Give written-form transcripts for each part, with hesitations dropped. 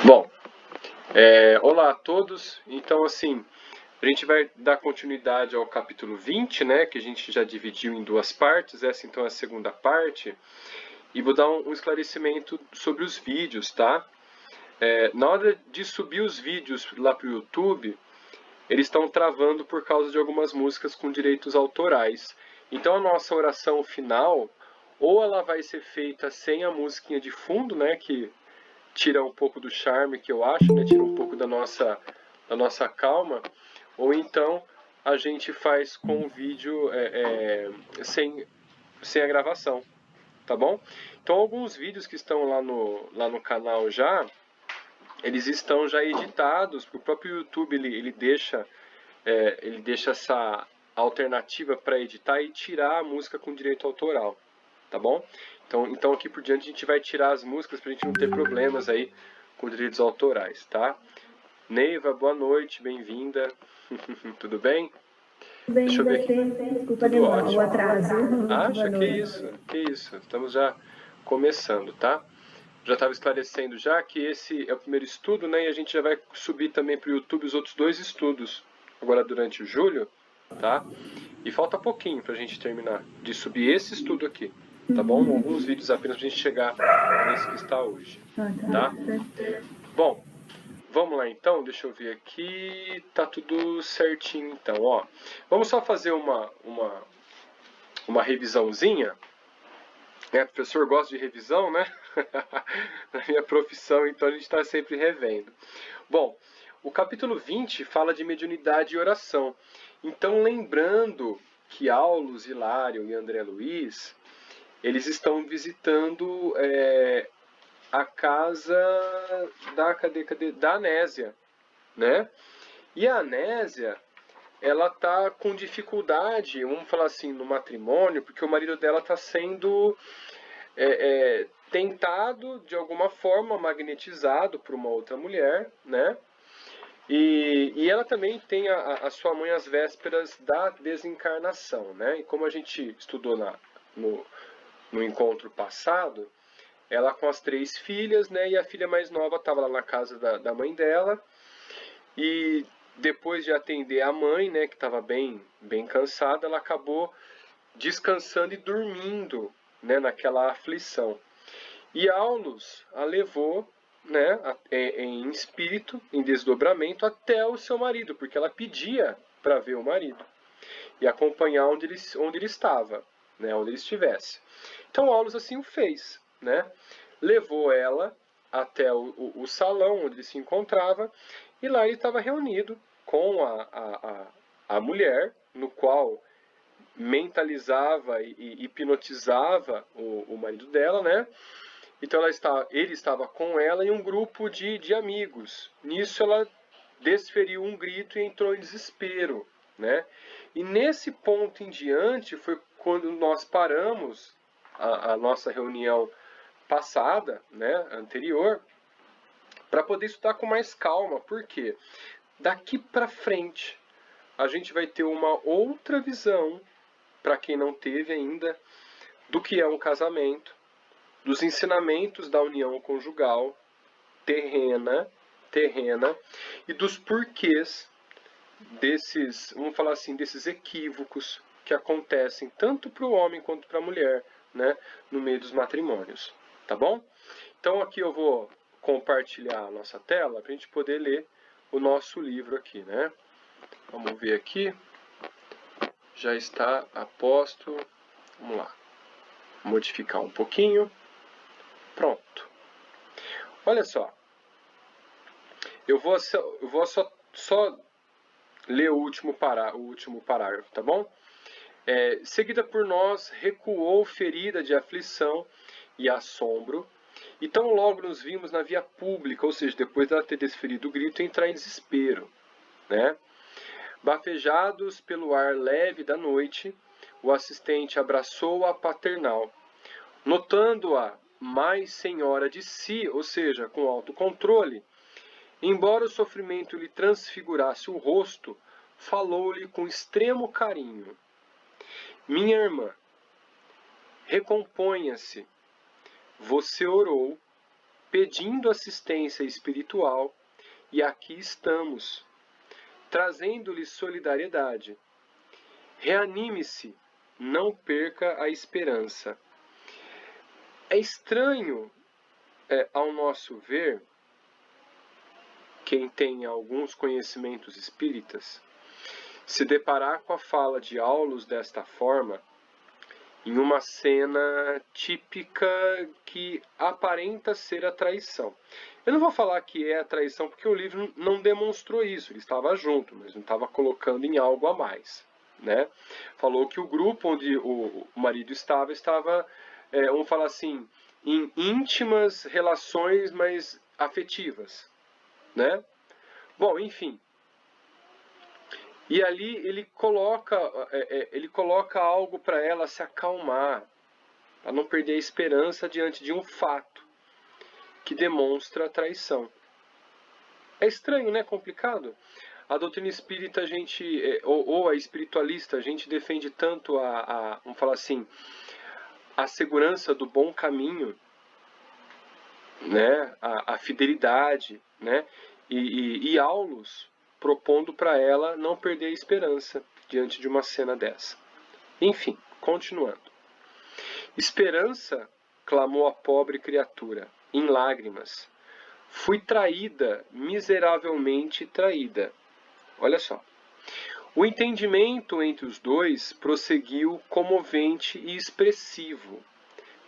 Bom, olá a todos. Então, assim, a gente vai dar continuidade ao capítulo 20, né, que a gente já dividiu em duas partes. Essa, então, é a segunda parte. E vou dar um esclarecimento sobre os vídeos, tá? Na hora de subir os vídeos lá para o YouTube, eles estão travando por causa de algumas músicas com direitos autorais. Então, a nossa oração final, ou ela vai ser feita sem a musiquinha de fundo, né, que tira um pouco do charme, que eu acho, né? Tira um pouco da nossa calma, ou então a gente faz com o vídeo sem a gravação, tá bom? Então alguns vídeos que estão lá no canal já, eles estão já editados, o próprio YouTube ele deixa essa alternativa para editar e tirar a música com direito autoral, tá bom? Então aqui por diante a gente vai tirar as músicas para a gente não ter problemas aí com direitos autorais, tá? Neiva, boa noite, bem-vinda. Tudo bem? Deixa eu ver aqui. Desculpa o atraso. Acha? Que isso. Estamos já começando, tá? Já estava esclarecendo já que esse é o primeiro estudo, né? E a gente já vai subir também para o YouTube os outros dois estudos, agora durante o julho, tá? E falta pouquinho para a gente terminar de subir esse estudo aqui, tá bom? Alguns vídeos apenas para a gente chegar nesse que está hoje, tá? Bom, vamos lá então, deixa eu ver aqui, tá tudo certinho então, ó. Vamos só fazer uma revisãozinha. Professor gosta de revisão, né? Na minha profissão, então a gente está sempre revendo. Bom, o capítulo 20 fala de mediunidade e oração. Então, lembrando que Aulus, Hilário e André Luiz, eles estão visitando a casa da Anésia, né? E a Anésia, ela tá com dificuldade, vamos falar assim, no matrimônio, porque o marido dela está sendo tentado, de alguma forma, magnetizado por uma outra mulher, né? E ela também tem a sua mãe às vésperas da desencarnação, né? E como a gente estudou no encontro passado, ela com as 3 filhas, né? E a filha mais nova estava lá na casa da mãe dela. E depois de atender a mãe, né? Que estava bem cansada, ela acabou descansando e dormindo, né? Naquela aflição. E Aulus a levou, né, em espírito, em desdobramento, até o seu marido, porque ela pedia para ver o marido e acompanhar onde ele estava, né, onde ele estivesse. Então Aulus assim o fez, né? Levou ela até o salão onde ele se encontrava e lá ele estava reunido com a mulher, no qual mentalizava e hipnotizava o marido dela, né? Então ele estava com ela e um grupo de amigos. Nisso ela desferiu um grito e entrou em desespero, né? E nesse ponto em diante foi quando nós paramos a nossa reunião passada, né, anterior, para poder estudar com mais calma. Por quê? Daqui para frente a gente vai ter uma outra visão, para quem não teve ainda, do que é um casamento, dos ensinamentos da união conjugal terrena e dos porquês desses, vamos falar assim, desses equívocos que acontecem tanto para o homem quanto para a mulher, né, no meio dos matrimônios, tá bom? Então aqui eu vou compartilhar a nossa tela para a gente poder ler o nosso livro aqui, né? Vamos ver aqui, já está a posto, vamos lá, modificar um pouquinho. Pronto. Olha só. Eu vou só ler o último parágrafo, tá bom? Seguida por nós, recuou ferida de aflição e assombro, e tão logo nos vimos na via pública, ou seja, depois dela ter desferido o grito, entrar em desespero, né? Bafejados pelo ar leve da noite, o assistente abraçou-a paternal. Notando-a mais senhora de si, ou seja, com autocontrole, embora o sofrimento lhe transfigurasse o rosto, falou-lhe com extremo carinho. Minha irmã, recomponha-se. Você orou pedindo assistência espiritual, e aqui estamos, trazendo-lhe solidariedade. Reanime-se, não perca a esperança. É estranho, ao nosso ver, quem tem alguns conhecimentos espíritas, se deparar com a fala de Aulus desta forma, em uma cena típica que aparenta ser a traição. Eu não vou falar que é a traição porque o livro não demonstrou isso, ele estava junto, mas não estava colocando em algo a mais, né? Falou que o grupo onde o marido estava, vamos falar assim, em íntimas relações, mas afetivas, né? Bom, enfim. E ali ele coloca algo para ela se acalmar, para não perder a esperança diante de um fato que demonstra a traição. É estranho, né? Complicado. A doutrina espírita, a gente, ou a espiritualista, a gente defende tanto vamos falar assim, a segurança do bom caminho, né? A fidelidade, né? E Aulus propondo para ela não perder a esperança diante de uma cena dessa. Enfim, continuando. Esperança, clamou a pobre criatura, em lágrimas. Fui traída, miseravelmente traída. Olha só. O entendimento entre os dois prosseguiu comovente e expressivo.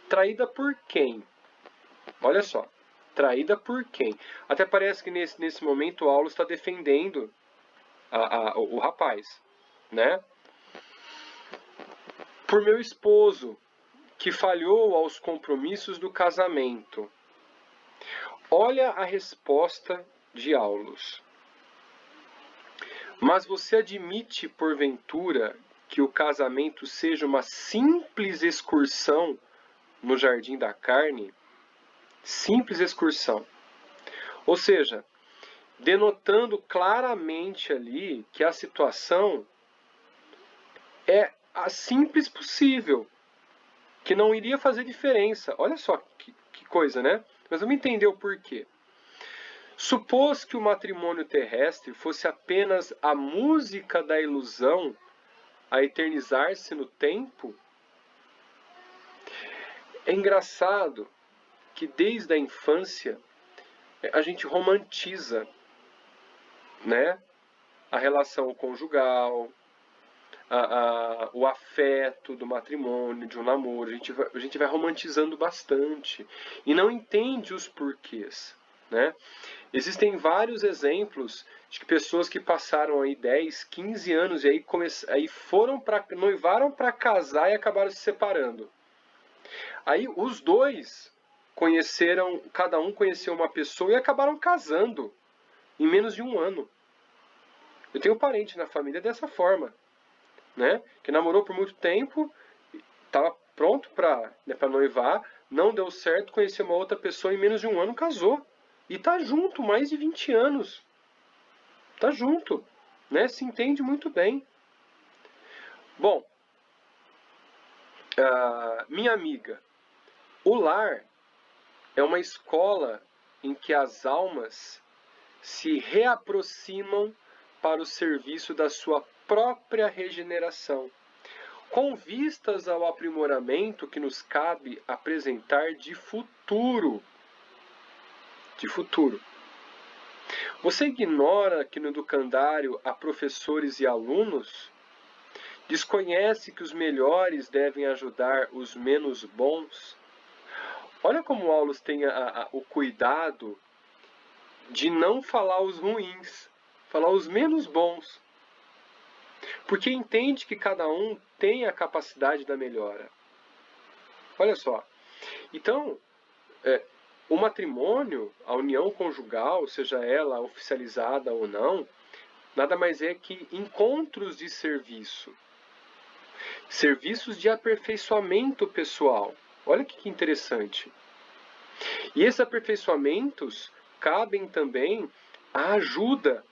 Traída por quem? Olha só. Traída por quem? Até parece que nesse momento o Aulus está defendendo o rapaz, né? Por meu esposo, que falhou aos compromissos do casamento. Olha a resposta de Aulus. Mas você admite, porventura, que o casamento seja uma simples excursão no jardim da carne? Simples excursão. Ou seja, denotando claramente ali que a situação é a simples possível, que não iria fazer diferença. Olha só que coisa, né? Mas vamos entender o porquê. Supôs que o matrimônio terrestre fosse apenas a música da ilusão a eternizar-se no tempo? É engraçado que desde a infância a gente romantiza, né, a relação conjugal, o afeto do matrimônio, de um namoro. A gente vai romantizando bastante e não entende os porquês, né? Existem vários exemplos de que pessoas que passaram aí 10, 15 anos e aí noivaram para casar e acabaram se separando. Aí os dois cada um conheceu uma pessoa e acabaram casando em menos de um ano. Eu tenho parente na família dessa forma, né? Que namorou por muito tempo, estava pronto para noivar, não deu certo, conheceu uma outra pessoa em menos de um ano, casou. E tá junto mais de 20 anos. Tá junto, né? Se entende muito bem. Bom, minha amiga, o lar é uma escola em que as almas se reaproximam para o serviço da sua própria regeneração, com vistas ao aprimoramento que nos cabe apresentar de futuro. De futuro. Você ignora que no educandário há professores e alunos? Desconhece que os melhores devem ajudar os menos bons? Olha como Aulus tem o cuidado de não falar os ruins, falar os menos bons. Porque entende que cada um tem a capacidade da melhora. Olha só. Então, o matrimônio, a união conjugal, seja ela oficializada ou não, nada mais é que encontros de serviço. Serviços de aperfeiçoamento pessoal. Olha que interessante. E esses aperfeiçoamentos cabem também a ajuda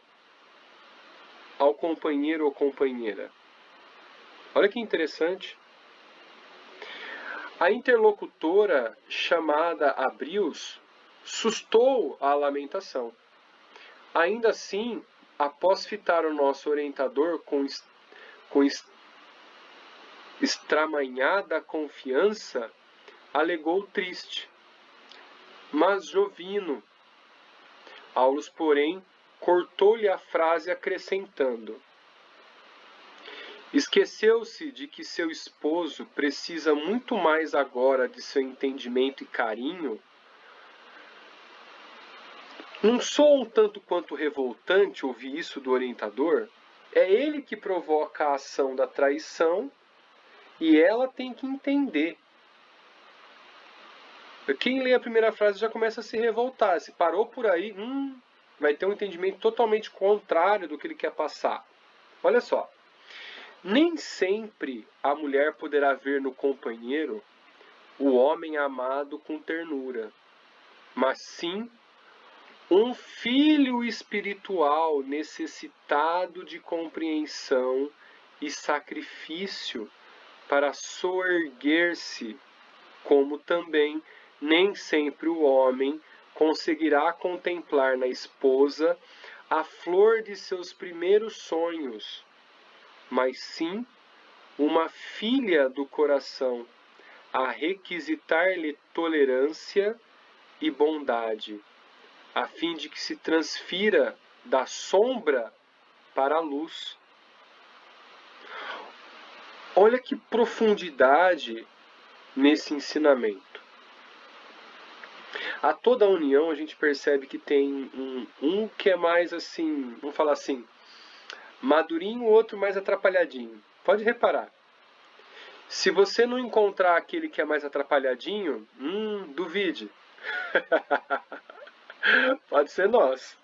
ao companheiro ou companheira. Olha que interessante. A interlocutora chamada Abrius sustou a lamentação. Ainda assim, após fitar o nosso orientador com estramanhada confiança, alegou triste. Mas Jovino, Aulus, porém, cortou-lhe a frase acrescentando: esqueceu-se de que seu esposo precisa muito mais agora de seu entendimento e carinho. Não sou um tanto quanto revoltante ouvir isso do orientador? É ele que provoca a ação da traição e ela tem que entender. Quem lê a primeira frase já começa a se revoltar. Se parou por aí, vai ter um entendimento totalmente contrário do que ele quer passar. Olha só. Nem sempre a mulher poderá ver no companheiro o homem amado com ternura, mas sim um filho espiritual necessitado de compreensão e sacrifício para soerguer-se, como também nem sempre o homem conseguirá contemplar na esposa a flor de seus primeiros sonhos, mas sim uma filha do coração, a requisitar-lhe tolerância e bondade, a fim de que se transfira da sombra para a luz. Olha que profundidade nesse ensinamento. A toda a união a gente percebe que tem um que é mais assim, vamos falar assim, madurinho, o outro mais atrapalhadinho. Pode reparar. Se você não encontrar aquele que é mais atrapalhadinho, duvide. Pode ser nós.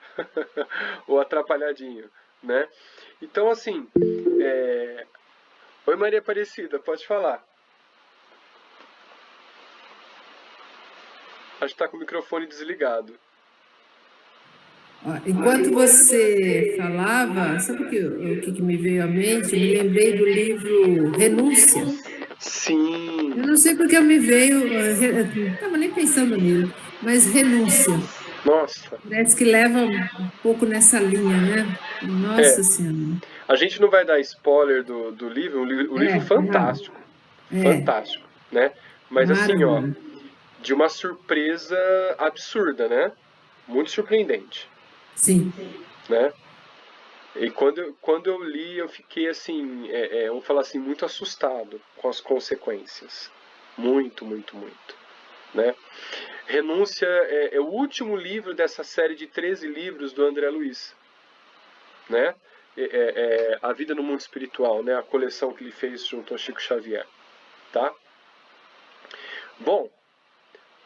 O atrapalhadinho, né? Então, assim, Oi, Maria Aparecida, pode falar. Acho que está com o microfone desligado. Enquanto você falava, sabe o que me veio à mente? Eu me lembrei do livro Renúncia. Sim. Eu não sei porque eu me veio, não estava nem pensando nele, mas Renúncia. Nossa. Parece que leva um pouco nessa linha, né? Nossa Senhora. A gente não vai dar spoiler do livro, o livro fantástico. Fantástico, né? Mas assim, ó, de uma surpresa absurda, né? Muito surpreendente. Sim. Né? E quando eu li, eu fiquei assim, vamos falar assim, muito assustado com as consequências. Muito, muito, muito. Né? Renúncia é o último livro dessa série de 13 livros do André Luiz. Né? A Vida no Mundo Espiritual, né? A coleção que ele fez junto ao Chico Xavier. Tá? Bom,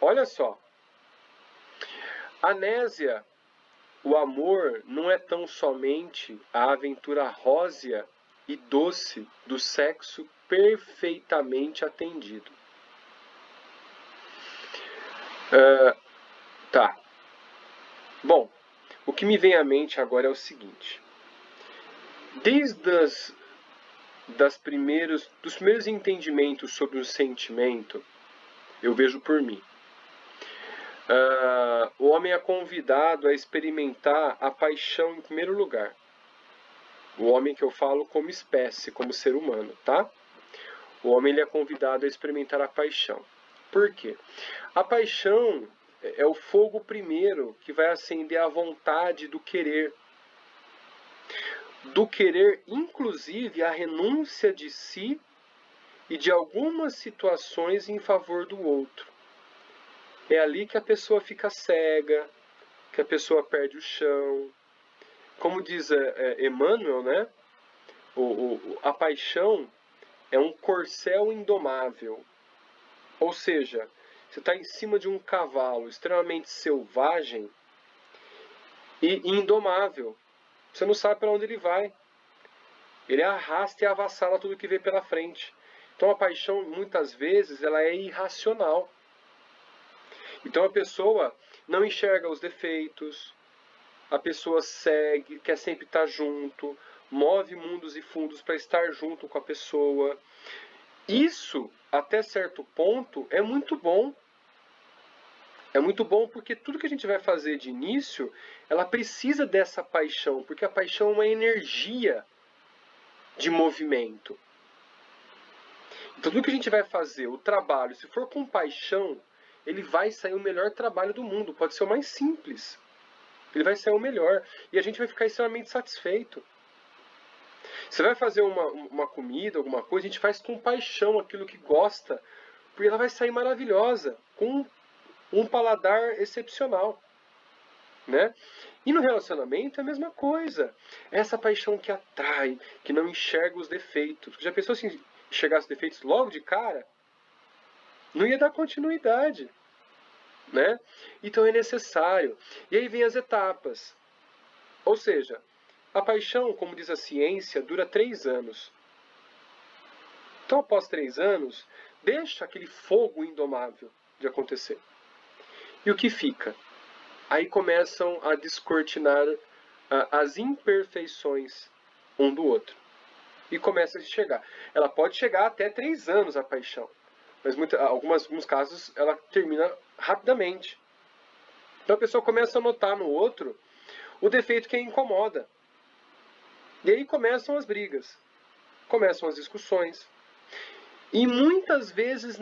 olha só. Anésia, o amor não é tão somente a aventura rósea e doce do sexo perfeitamente atendido. Tá. Bom, o que me vem à mente agora é o seguinte. Desde dos primeiros entendimentos sobre o sentimento, eu vejo por mim. O homem é convidado a experimentar a paixão em primeiro lugar. O homem que eu falo como espécie, como ser humano, tá? O homem ele é convidado a experimentar a paixão. Por quê? A paixão é o fogo primeiro que vai acender a vontade do querer. Do querer, inclusive, a renúncia de si e de algumas situações em favor do outro. É ali que a pessoa fica cega, que a pessoa perde o chão. Como diz Emmanuel, né? A paixão é um corcel indomável. Ou seja, você está em cima de um cavalo extremamente selvagem e indomável. Você não sabe para onde ele vai. Ele arrasta e avassala tudo que vê pela frente. Então a paixão, muitas vezes, ela é irracional. Então a pessoa não enxerga os defeitos, a pessoa segue, quer sempre estar junto, move mundos e fundos para estar junto com a pessoa. Isso, até certo ponto, é muito bom. É muito bom porque tudo que a gente vai fazer de início, ela precisa dessa paixão, porque a paixão é uma energia de movimento. Então tudo que a gente vai fazer, o trabalho, se for com paixão, ele vai sair o melhor trabalho do mundo. Pode ser o mais simples. Ele vai sair o melhor. E a gente vai ficar extremamente satisfeito. Você vai fazer uma comida, alguma coisa, a gente faz com paixão aquilo que gosta, porque ela vai sair maravilhosa, com um paladar excepcional, né? E no relacionamento é a mesma coisa. É essa paixão que atrai, que não enxerga os defeitos. Já pensou se enxergasse os defeitos logo de cara? Não ia dar continuidade, né? Então é necessário. E aí vem as etapas. Ou seja, a paixão, como diz a ciência, dura 3 anos. Então, após 3 anos, deixa aquele fogo indomável de acontecer. E o que fica? Aí começam a descortinar as imperfeições um do outro. E começa a chegar. Ela pode chegar até 3 anos, a paixão. Mas alguns casos ela termina rapidamente. Então a pessoa começa a notar no outro o defeito que a incomoda. E aí começam as brigas. Começam as discussões. E muitas vezes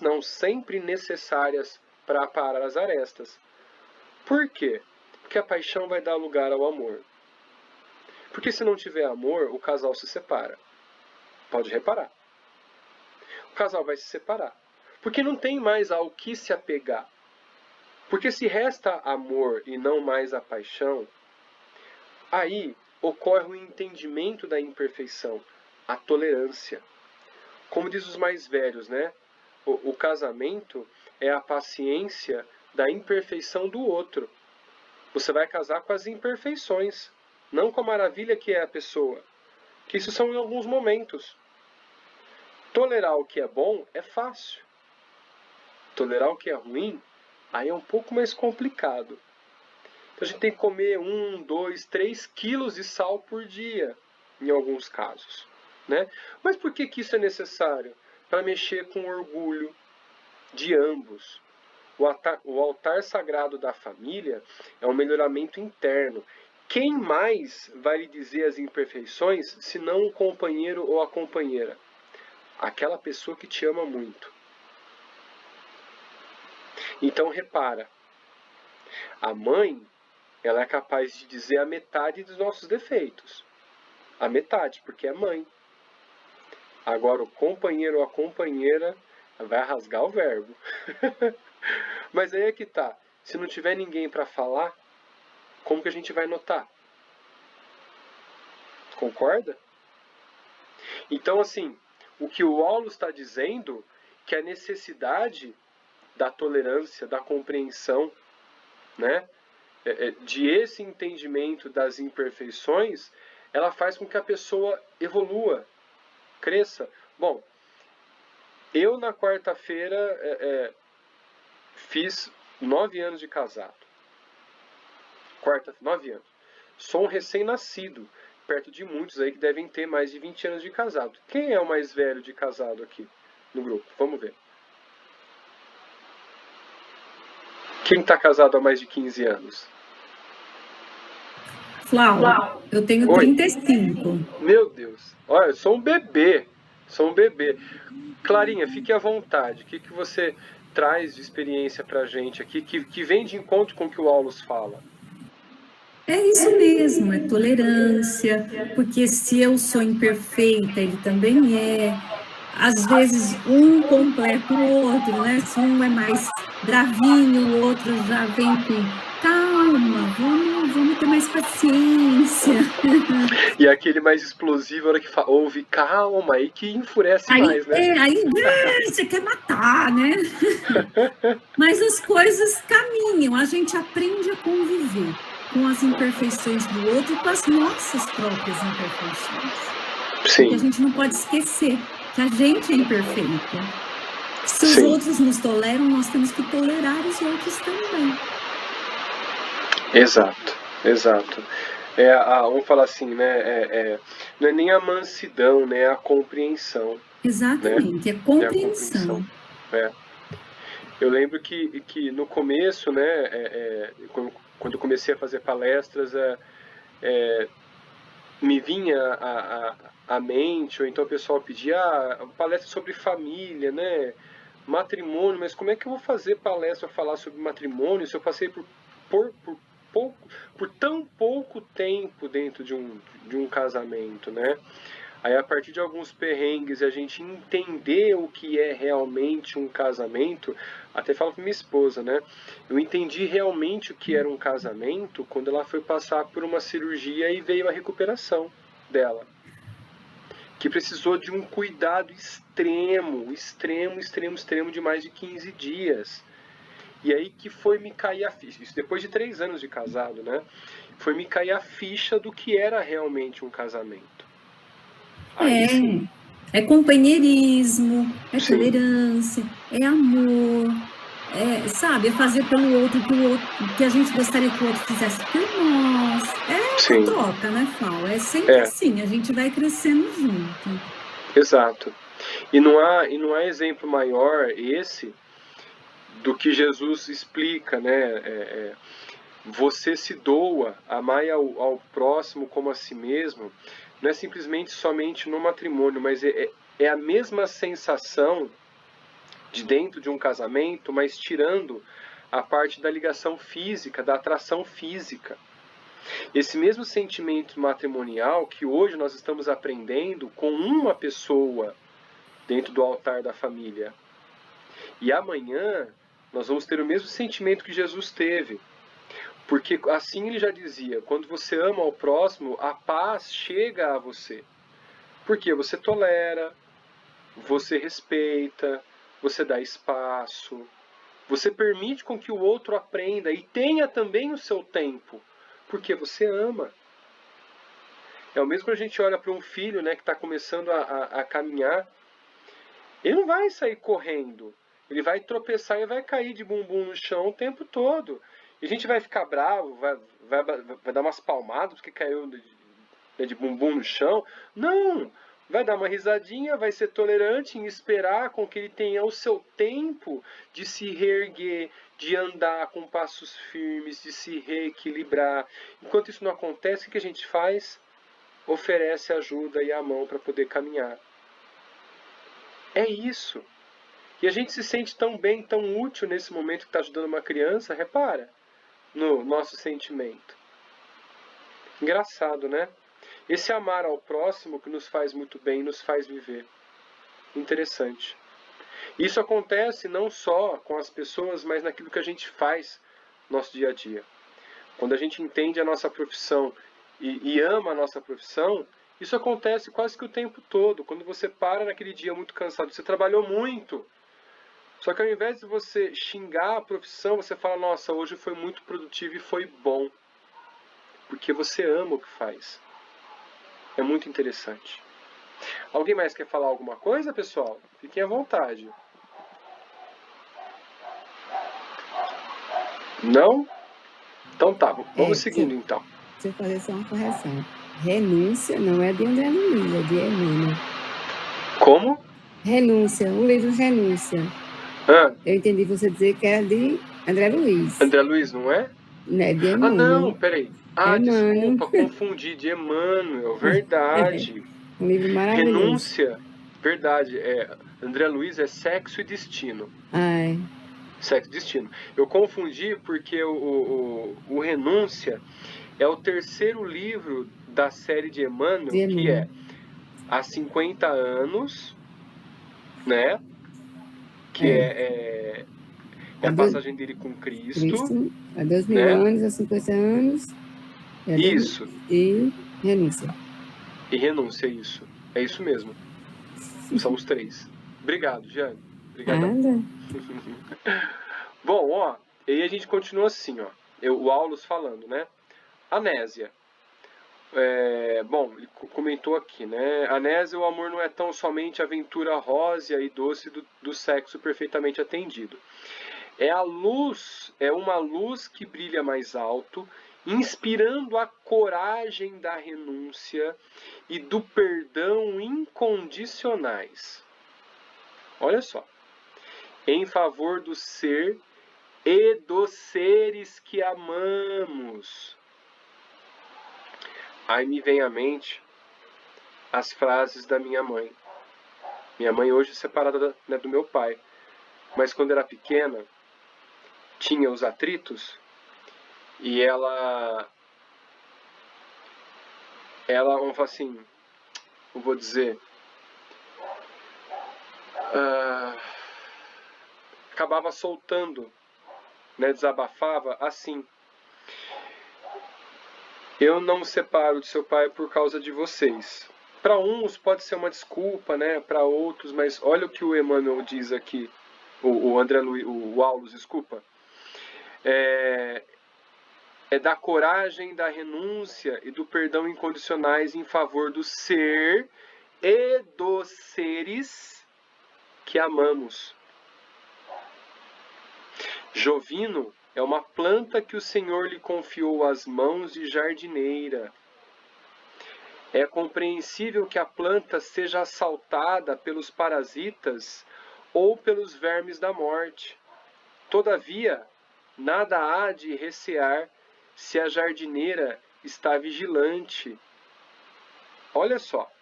não, sempre necessárias para aparar as arestas. Por quê? Porque a paixão vai dar lugar ao amor. Porque se não tiver amor, o casal se separa. Pode reparar. O casal vai se separar. Porque não tem mais ao que se apegar. Porque se resta amor e não mais a paixão, aí ocorre o entendimento da imperfeição, a tolerância. Como diz os mais velhos, né? O casamento é a paciência da imperfeição do outro. Você vai casar com as imperfeições, não com a maravilha que é a pessoa. Que isso são em alguns momentos. Tolerar o que é bom é fácil. Tolerar o que é ruim, aí é um pouco mais complicado. Então a gente tem que comer 1, 2, 3 quilos de sal por dia, em alguns casos, né? Mas por que isso é necessário? Para mexer com o orgulho de ambos. O altar sagrado da família é um melhoramento interno. Quem mais vai lhe dizer as imperfeições, se não o companheiro ou a companheira? Aquela pessoa que te ama muito. Então repara, a mãe, ela é capaz de dizer a metade dos nossos defeitos. A metade, porque é mãe. Agora o companheiro ou a companheira vai rasgar o verbo. Mas aí é que tá. Se não tiver ninguém para falar, como que a gente vai notar? Concorda? Então, assim, o que o Aulus está dizendo que a necessidade da tolerância, da compreensão, né, de esse entendimento das imperfeições, ela faz com que a pessoa evolua, cresça. Bom, eu na quarta-feira fiz 9 anos de casado. 9 anos. Sou um recém-nascido, perto de muitos aí que devem ter mais de 20 anos de casado. Quem é o mais velho de casado aqui no grupo? Vamos ver. Quem está casado há mais de 15 anos? Flávio, eu tenho 35. Meu Deus. Olha, eu sou um bebê. Clarinha, fique à vontade. O que você traz de experiência pra gente aqui, que vem de encontro com o que o Aulus fala? É isso mesmo, é tolerância, porque se eu sou imperfeita, ele também é. Às vezes um completa o outro, né? Se um é mais bravinho, o outro já vem com calma, vamos ter mais paciência. E aquele mais explosivo, a hora que ouve calma, aí que enfurece mais, né? Aí você quer matar, né? Mas as coisas caminham, a gente aprende a conviver com as imperfeições do outro e com as nossas próprias imperfeições. Sim. Porque a gente não pode esquecer que a gente é imperfeito. Se os outros nos toleram, nós temos que tolerar os outros também. Exato. Vamos falar assim, né? Não é nem a mansidão, né? É a compreensão. Exatamente, né? É compreensão. Eu lembro que no começo, né, quando eu comecei a fazer palestras, me vinha à mente, ou então o pessoal pedia palestra sobre família, né, matrimônio, mas como é que eu vou fazer palestra falar sobre matrimônio se eu passei por tão pouco tempo dentro de um casamento, né? Aí, a partir de alguns perrengues, a gente entender o que é realmente um casamento, até falo para minha esposa, né? Eu entendi realmente o que era um casamento quando ela foi passar por uma cirurgia e veio a recuperação dela, que precisou de um cuidado extremo de mais de 15 dias. E aí que foi me cair a ficha, isso depois de 3 anos de casado, né? Foi me cair a ficha do que era realmente um casamento. Aí sim. É companheirismo, é Sim. tolerância, é amor, sabe, é fazer pelo outro que a gente gostaria que o outro fizesse por nós. É uma troca, né, Fal? É sempre assim, a gente vai crescendo junto. Exato. E não há exemplo maior esse do que Jesus explica, né? Você se doa, amai ao próximo como a si mesmo, não é simplesmente somente no matrimônio, mas é a mesma sensação de dentro de um casamento, mas tirando a parte da ligação física, da atração física. Esse mesmo sentimento matrimonial que hoje nós estamos aprendendo com uma pessoa dentro do altar da família. E amanhã nós vamos ter o mesmo sentimento que Jesus teve. Porque assim ele já dizia, quando você ama ao próximo, a paz chega a você. Porque você tolera, você respeita, você dá espaço, você permite com que o outro aprenda e tenha também o seu tempo, porque você ama. É o mesmo quando a gente olha para um filho, né, que está começando a caminhar, ele não vai sair correndo, ele vai tropeçar e vai cair de bumbum no chão o tempo todo. E a gente vai ficar bravo, vai dar umas palmadas porque caiu de bumbum no chão. Não! Vai dar uma risadinha, vai ser tolerante em esperar com que ele tenha o seu tempo de se reerguer, de andar com passos firmes, de se reequilibrar. Enquanto isso não acontece, o que a gente faz? Oferece ajuda e a mão para poder caminhar. É isso. E a gente se sente tão bem, tão útil nesse momento que está ajudando uma criança, repara, no nosso sentimento. Engraçado, né? Esse amar ao próximo que nos faz muito bem, nos faz viver. Interessante. Isso acontece não só com as pessoas, mas naquilo que a gente faz no nosso dia a dia. Quando a gente entende a nossa profissão e ama a nossa profissão, isso acontece quase que o tempo todo. Quando você para naquele dia muito cansado, você trabalhou muito. Só que ao invés de você xingar a profissão, você fala, nossa, hoje foi muito produtivo e foi bom. Porque você ama o que faz. É muito interessante. Alguém mais quer falar alguma coisa, pessoal? Fiquem à vontade. Não? Então tá, vamos seguindo então. Deixa eu fazer só uma correção. Renúncia não é de André Luiz, é de Emmanuel. Como? Renúncia, o livro Renúncia. Eu entendi você dizer que era de André Luiz. André Luiz, não é? Não, é de Emmanuel. Não, peraí. Desculpa, confundi, de Emmanuel, verdade. Um livro maravilhoso. Renúncia, verdade. André Luiz é Sexo e Destino. Sexo e Destino. Eu confundi porque o Renúncia é o terceiro livro da série de Emmanuel, que é Há 50 anos, né? Que é a passagem dele com Cristo. Há 2000 anos, há 50 anos. Isso. E Renúncia. E Renúncia, isso. É isso mesmo. São os 3. Obrigado, Jane. Obrigado. Bom, ó, e aí a gente continua assim, ó. O Aulus falando, né? Anésia. Bom, ele comentou aqui, né? Anésia, o amor não é tão somente aventura rósea e doce do sexo perfeitamente atendido. É a luz, é uma luz que brilha mais alto, inspirando a coragem da renúncia e do perdão incondicionais. Olha só. em favor do ser e dos seres que amamos. Aí me vem à mente as frases da minha mãe. Minha mãe hoje é separada, né, do meu pai. Mas quando era pequena, tinha os atritos e ela vamos falar assim, eu vou dizer, acabava soltando, né, desabafava assim: eu não me separo de seu pai por causa de vocês. Para uns pode ser uma desculpa, né, para outros, mas olha o que o Emmanuel diz aqui, o André Luiz, o Aulus, desculpa. É da coragem, da renúncia e do perdão incondicionais em favor do ser e dos seres que amamos. Jovino é uma planta que o Senhor lhe confiou às mãos de jardineira. É compreensível que a planta seja assaltada pelos parasitas ou pelos vermes da morte. Todavia, nada há de recear se a jardineira está vigilante. Olha só.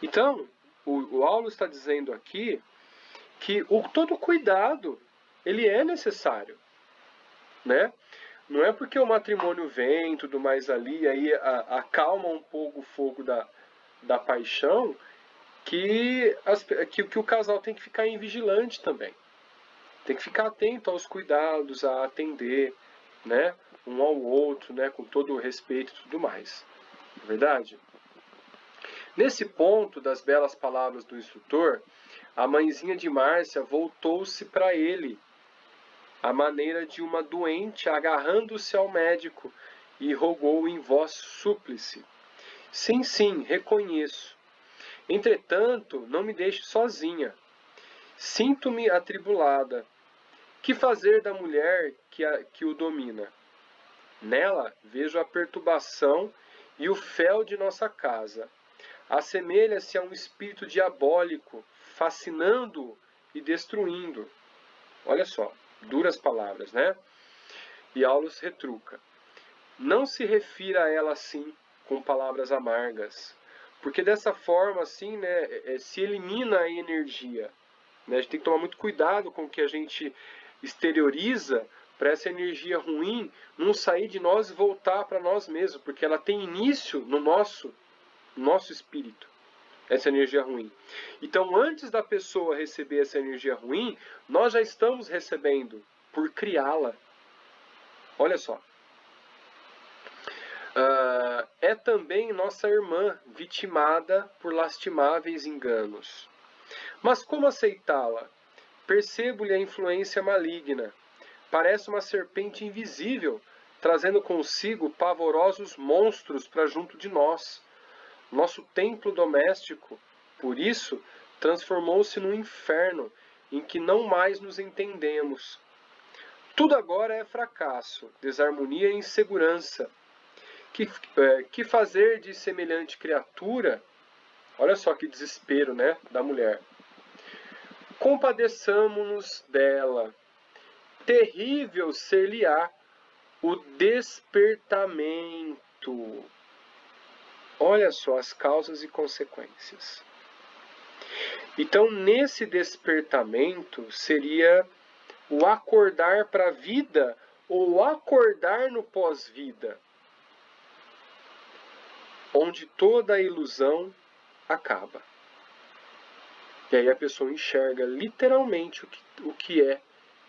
Então, o Aulus está dizendo aqui que todo cuidado ele é necessário, né? Não é porque o matrimônio vem tudo mais ali, aí acalma um pouco o fogo da paixão, que o casal tem que ficar em vigilante também. Tem que ficar atento aos cuidados, a atender, né, um ao outro, né, com todo o respeito e tudo mais. Não é verdade? Nesse ponto das belas palavras do instrutor, a mãezinha de Márcia voltou-se para ele, à maneira de uma doente agarrando-se ao médico, e rogou em voz súplice: sim, sim, reconheço. Entretanto, não me deixe sozinha. Sinto-me atribulada. Que fazer da mulher que o domina? Nela vejo a perturbação e o fel de nossa casa. Assemelha-se a um espírito diabólico, fascinando-o e destruindo. Olha só, duras palavras, né? E Aulus retruca: não se refira a ela assim, com palavras amargas, porque dessa forma, assim, né, se elimina a energia. Né? A gente tem que tomar muito cuidado com o que a gente exterioriza, para essa energia ruim não sair de nós e voltar para nós mesmos, porque ela tem início no nosso espírito, essa energia ruim. Então, antes da pessoa receber essa energia ruim, nós já estamos recebendo por criá-la. Olha só. É também nossa irmã vitimada por lastimáveis enganos. Mas como aceitá-la? Percebo-lhe a influência maligna. Parece uma serpente invisível, trazendo consigo pavorosos monstros para junto de nós. Nosso templo doméstico, por isso, transformou-se num inferno em que não mais nos entendemos. Tudo agora é fracasso, desarmonia e insegurança. Que fazer de semelhante criatura? Olha só que desespero, né, da mulher. Compadeçamo-nos dela. Terrível ser-lhe-á o despertamento. Olha só as causas e consequências. Então, nesse despertamento, seria o acordar para a vida ou acordar no pós-vida, onde toda a ilusão acaba. E aí a pessoa enxerga literalmente o que é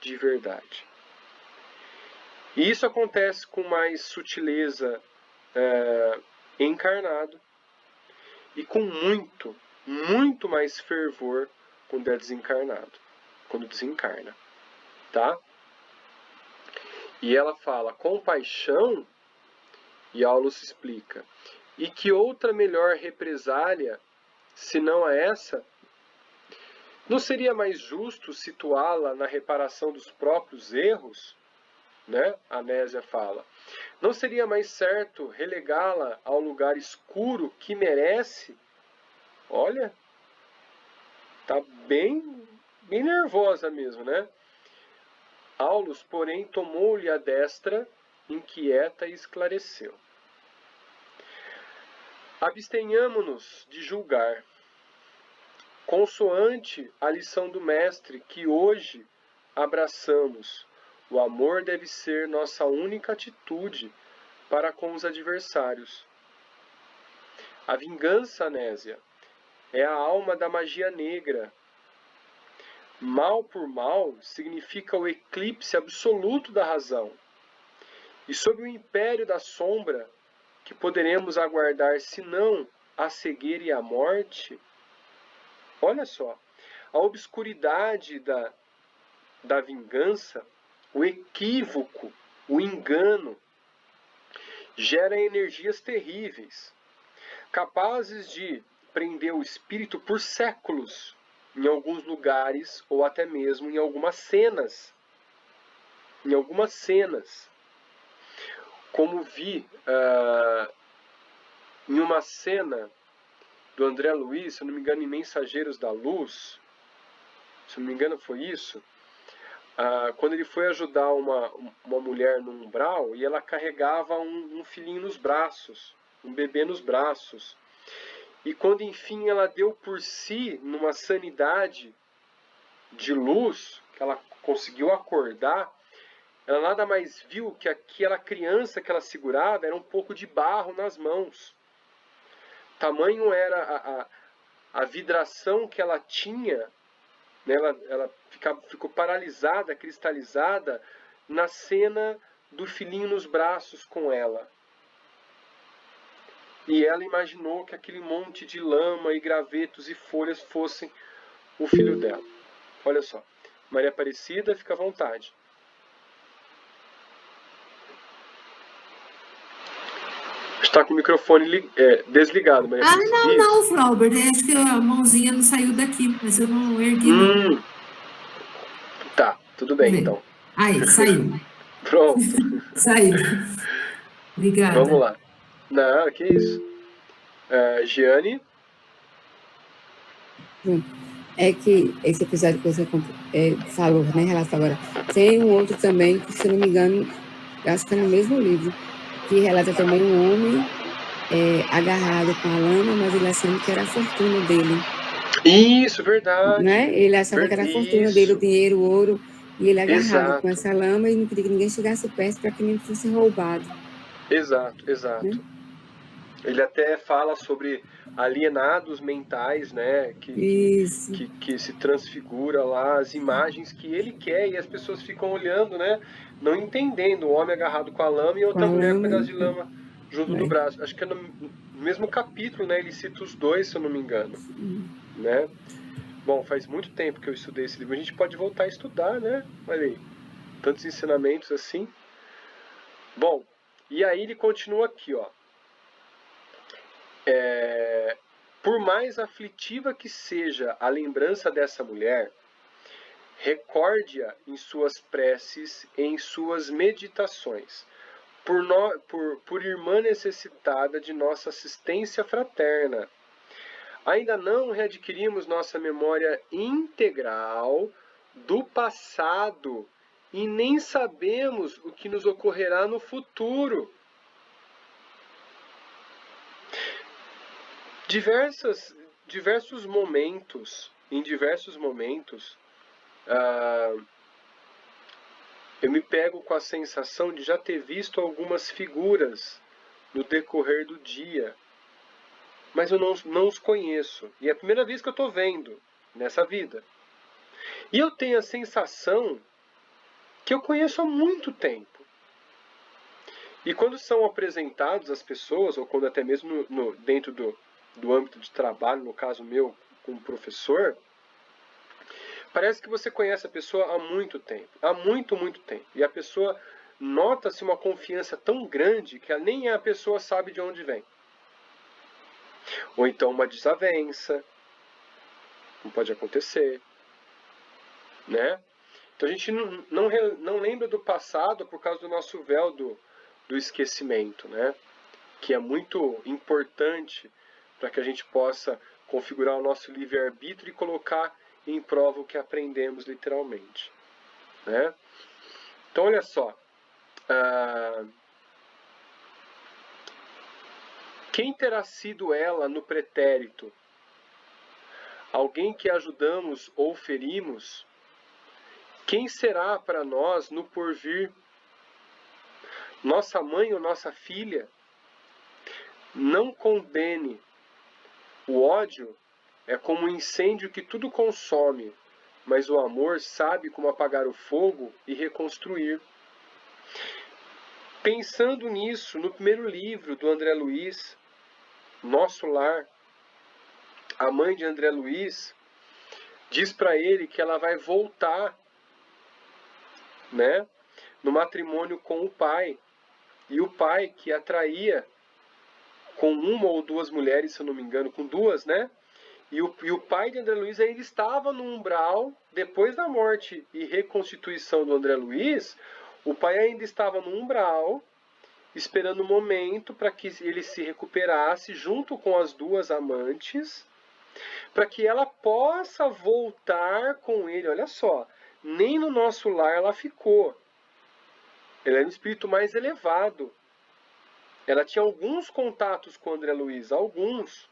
de verdade. E isso acontece com mais sutileza encarnado e com muito mais fervor quando é desencarnado, quando desencarna, tá? E ela fala, compaixão, e Aulus explica, e que outra melhor represália, se não a essa? Não seria mais justo situá-la na reparação dos próprios erros? Né? A Nésia fala. Não seria mais certo relegá-la ao lugar escuro que merece? Olha, tá bem bem nervosa mesmo, né? Aulus, porém, tomou-lhe a destra, inquieta e esclareceu. Abstenhamo-nos de julgar, consoante a lição do mestre que hoje abraçamos. O amor deve ser nossa única atitude para com os adversários. A vingança, Nésia, é a alma da magia negra. Mal por mal significa o eclipse absoluto da razão. E sob o império da sombra, que poderemos aguardar senão a cegueira e a morte, olha só, a obscuridade da vingança, o equívoco, o engano, gera energias terríveis, capazes de prender o espírito por séculos, em alguns lugares ou até mesmo em algumas cenas. Como vi em uma cena do André Luiz, se eu não me engano, em Mensageiros da Luz, se eu não me engano foi isso, quando ele foi ajudar uma mulher no umbral e ela carregava um filhinho nos braços, um bebê nos braços. E quando enfim ela deu por si numa sanidade de luz, que ela conseguiu acordar, ela nada mais viu que aquela criança que ela segurava era um pouco de barro nas mãos. Tamanho era a vidração que ela tinha, né? Ela ficou paralisada, cristalizada, na cena do filhinho nos braços com ela. E ela imaginou que aquele monte de lama e gravetos e folhas fossem o filho dela. Olha só, Maria Aparecida, fica à vontade. Está com o microfone desligado, Maria Aparecida. Não, Flaubert, acho que a mãozinha não saiu daqui, mas eu não ergui, não. Tá, tudo bem, então. Aí, saiu. Pronto. Saiu. Obrigada. Vamos lá. Não, que isso. Giane? É que esse episódio que você falou, né, relato agora, tem um outro também, que se eu não me engano, acho que é no mesmo livro, que relata também um homem agarrado com a lama, mas ele achando que era a fortuna dele. Isso, verdade. Né? Ele achava que era a fortuna dele, o dinheiro, o ouro, e ele agarrado com essa lama e não queria que ninguém chegasse perto para que nem fosse roubado. Exato. Né? Ele até fala sobre alienados mentais, né? Que se transfigura lá as imagens que ele quer e as pessoas ficam olhando, né? Não entendendo o homem agarrado com a lama e outra mulher com um pedaço de lama junto do braço. Acho que é no mesmo capítulo, né? Ele cita os dois, se eu não me engano. Né? Bom, faz muito tempo que eu estudei esse livro. A gente pode voltar a estudar, né? Olha aí, tantos ensinamentos assim. Bom, e aí ele continua aqui, ó. Por mais aflitiva que seja a lembrança dessa mulher, recorde-a em suas preces e em suas meditações, por irmã necessitada de nossa assistência fraterna. Ainda não readquirimos nossa memória integral do passado e nem sabemos o que nos ocorrerá no futuro. Em diversos momentos, eu me pego com a sensação de já ter visto algumas figuras no decorrer do dia, mas eu não os conheço. E é a primeira vez que eu estou vendo nessa vida. E eu tenho a sensação que eu conheço há muito tempo. E quando são apresentados as pessoas, ou quando até mesmo dentro do âmbito de trabalho, no caso meu, como professor, parece que você conhece a pessoa há muito tempo. Há muito, muito tempo. E a pessoa nota-se uma confiança tão grande que nem a pessoa sabe de onde vem. Ou então uma desavença. Não pode acontecer. Né? Então a gente não lembra do passado por causa do nosso véu do esquecimento, né? Que é muito importante para que a gente possa configurar o nosso livre-arbítrio e colocar em prova o que aprendemos literalmente, né? Então, olha só. Quem terá sido ela no pretérito? Alguém que ajudamos ou ferimos? Quem será para nós no porvir? Nossa mãe ou nossa filha? Não condene. O ódio é como um incêndio que tudo consome, mas o amor sabe como apagar o fogo e reconstruir. Pensando nisso, no primeiro livro do André Luiz, Nosso Lar, a mãe de André Luiz diz para ele que ela vai voltar, né, no matrimônio com o pai. E o pai que a traía com uma ou duas mulheres, se eu não me engano, com duas, né? E o pai de André Luiz ainda estava no umbral, depois da morte e reconstituição do André Luiz, o pai ainda estava no umbral, esperando o momento para que ele se recuperasse junto com as duas amantes, para que ela possa voltar com ele. Olha só, nem no Nosso Lar ela ficou. Ela era um espírito mais elevado. Ela tinha alguns contatos com André Luiz, alguns.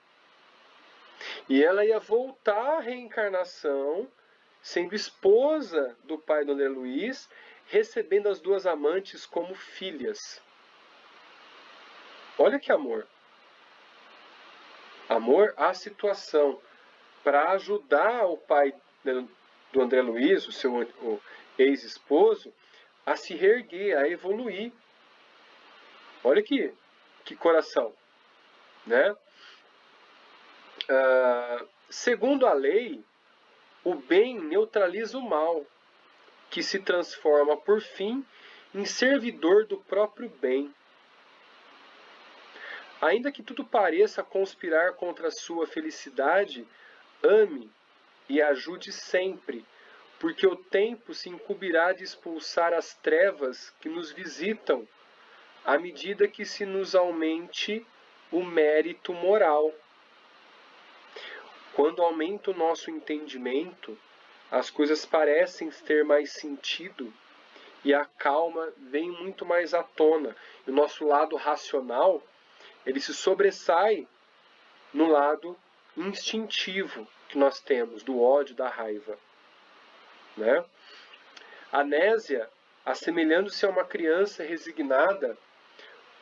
E ela ia voltar à reencarnação, sendo esposa do pai do André Luiz, recebendo as duas amantes como filhas. Olha que amor. Amor à situação. Para ajudar o pai do André Luiz, o seu ex-esposo, a se reerguer, a evoluir. Olha que coração, né? Segundo a lei, o bem neutraliza o mal, que se transforma, por fim, em servidor do próprio bem. Ainda que tudo pareça conspirar contra a sua felicidade, ame e ajude sempre, porque o tempo se incumbirá de expulsar as trevas que nos visitam, à medida que se nos aumente o mérito moral. Quando aumenta o nosso entendimento, as coisas parecem ter mais sentido e a calma vem muito mais à tona. E o nosso lado racional, ele se sobressai no lado instintivo que nós temos, do ódio, da raiva, né? A Nésia, assemelhando-se a uma criança resignada,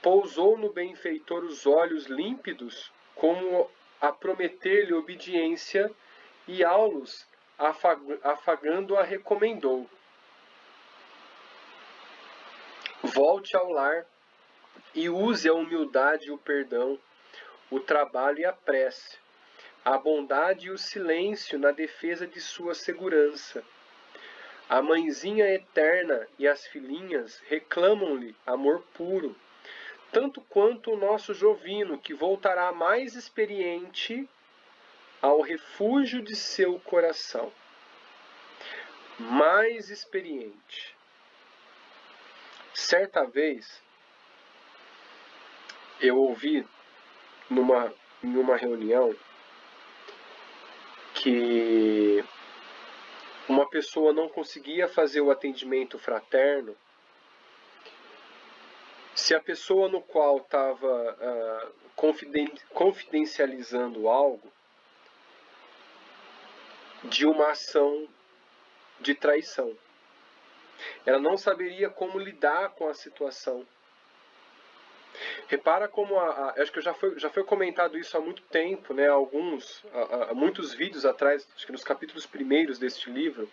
pousou no benfeitor os olhos límpidos, como a prometer-lhe obediência, e Aulus, afagando-a, recomendou: volte ao lar e use a humildade e o perdão, o trabalho e a prece, a bondade e o silêncio na defesa de sua segurança. A mãezinha eterna e as filhinhas reclamam-lhe amor puro, tanto quanto o nosso Jovino, que voltará mais experiente ao refúgio de seu coração. Mais experiente. Certa vez, eu ouvi em uma reunião que uma pessoa não conseguia fazer o atendimento fraterno se a pessoa no qual estava confidencializando algo de uma ação de traição. Ela não saberia como lidar com a situação. Repara como acho que já foi comentado isso há muito tempo, né? Há muitos vídeos atrás, acho que nos capítulos primeiros deste livro,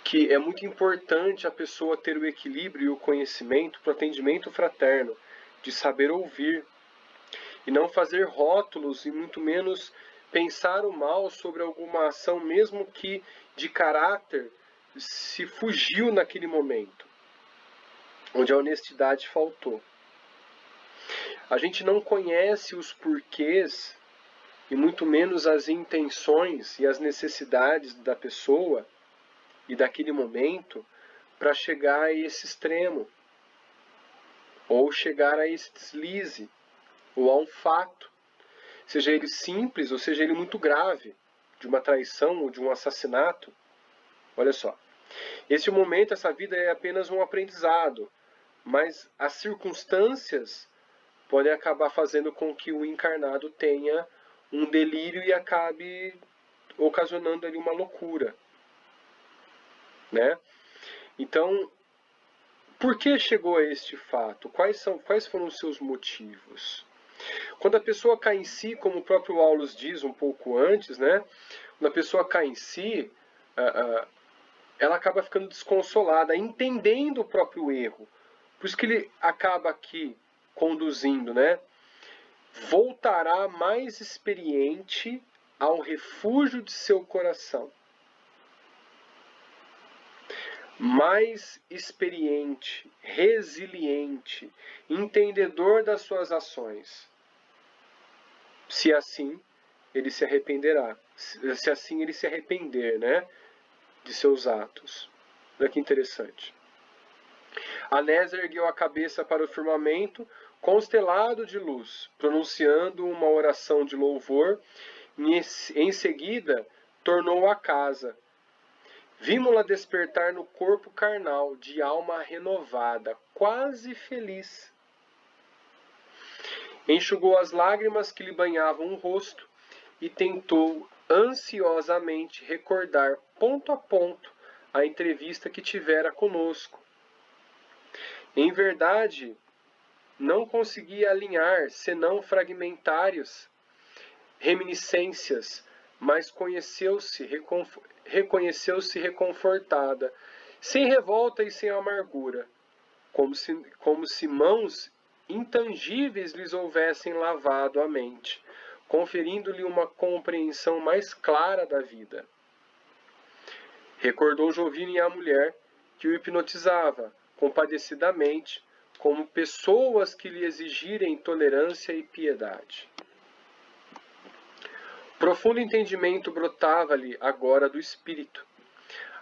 que é muito importante a pessoa ter o equilíbrio e o conhecimento para o atendimento fraterno, de saber ouvir e não fazer rótulos e muito menos pensar o mal sobre alguma ação, mesmo que de caráter se fugiu naquele momento, onde a honestidade faltou. A gente não conhece os porquês e muito menos as intenções e as necessidades da pessoa e daquele momento para chegar a esse extremo, ou chegar a esse deslize, ou a um fato, seja ele simples ou seja ele muito grave. de uma traição ou de um assassinato, olha só, esse momento, essa vida é apenas um aprendizado, mas as circunstâncias podem acabar fazendo com que o encarnado tenha um delírio e acabe ocasionando ali uma loucura, né? Então, por que chegou a este fato? Quais foram os seus motivos? Quando a pessoa cai em si, como o próprio Aulus diz um pouco antes, né? Quando a pessoa cai em si, ela acaba ficando desconsolada, entendendo o próprio erro. Por isso que ele acaba aqui conduzindo, né? Voltará mais experiente ao refúgio de seu coração. Mais experiente, resiliente, entendedor das suas ações. Se assim ele se arrependerá. Se assim ele se arrepender, né, de seus atos. Olha que interessante. Anésio ergueu a cabeça para o firmamento, constelado de luz, pronunciando uma oração de louvor, e em seguida tornou à casa. Vimos-la despertar no corpo carnal, de alma renovada, quase feliz. Enxugou as lágrimas que lhe banhavam o rosto e tentou ansiosamente recordar ponto a ponto a entrevista que tivera conosco. Em verdade, não conseguia alinhar, senão fragmentários, reminiscências, mas reconheceu-se reconfortada, sem revolta e sem amargura, como se mãos intangíveis lhes houvessem lavado a mente, conferindo-lhe uma compreensão mais clara da vida. Recordou Jovine e a mulher que o hipnotizava, compadecidamente, como pessoas que lhe exigirem tolerância e piedade. Profundo entendimento brotava-lhe agora do espírito.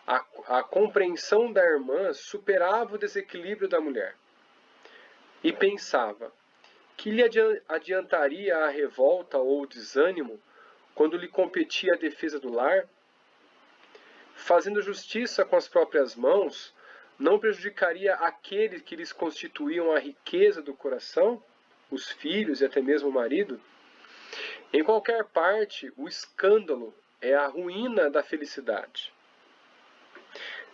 A compreensão da irmã superava o desequilíbrio da mulher. E pensava, que lhe adiantaria a revolta ou o desânimo quando lhe competia a defesa do lar? Fazendo justiça com as próprias mãos, não prejudicaria aqueles que lhes constituíam a riqueza do coração, os filhos e até mesmo o marido? Em qualquer parte, o escândalo é a ruína da felicidade.